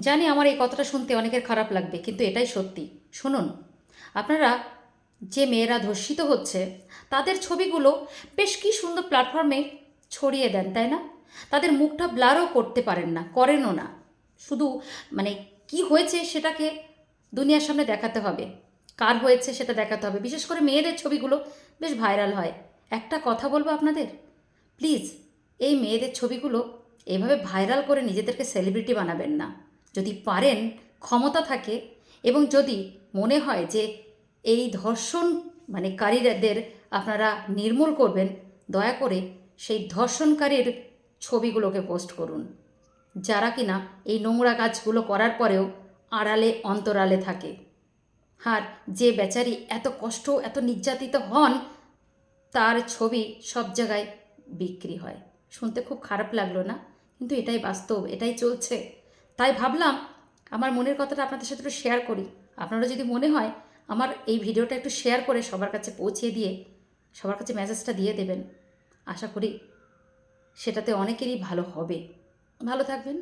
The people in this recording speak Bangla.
জানি আমার এই কথাটা শুনতে অনেকের খারাপ লাগবে, কিন্তু এটাই সত্যি। শুনুন, আপনারা যে মেয়েরা ধর্ষিত হচ্ছে তাদের ছবিগুলো বেশ কি সুন্দর প্ল্যাটফর্মে ছড়িয়ে দেন, তাই না? তাদের মুখটা ব্লারও করতে পারেন না, করেনও না। শুধু মানে কি হয়েছে সেটাকে দুনিয়ার সামনে দেখাতে হবে, কার হয়েছে সেটা দেখাতে হবে। বিশেষ করে মেয়েদের ছবিগুলো বেশ ভাইরাল হয়। একটা কথা বলবো আপনাদের, প্লিজ এই মেয়েদের ছবিগুলো এভাবে ভাইরাল করে নিজেদেরকে সেলিব্রিটি বানাবেন না। যদি পারেন, ক্ষমতা থাকে এবং যদি মনে হয় যে এই ধর্ষণ কারীদের আপনারা নির্মূল করবেন, দয়া করে সেই ধর্ষণকারীর ছবিগুলোকে পোস্ট করুন, যারা কিনা এই নোংরা কাজগুলো করার পরেও আড়ালে অন্তরালে থাকে। আর যে বেচারি এত কষ্ট, এত নির্যাতিত হন, তার ছবি সব জায়গায় বিক্রি হয়। শুনতে খুব খারাপ লাগলো না? কিন্তু এটাই বাস্তব, এটাই চলছে। তাই ভাবলাম আমার মনের কথাটা আপনাদের সাথে একটু শেয়ার করি। আপনারা যদি মনে হয় আমার এই ভিডিওটা একটু শেয়ার করে সবার কাছে পৌঁছে দিয়ে সবার কাছে মেসেজটা দিয়ে দেবেন, আশা করি সেটাতে অনেকেরই ভালো হবে। ভালো থাকবেন।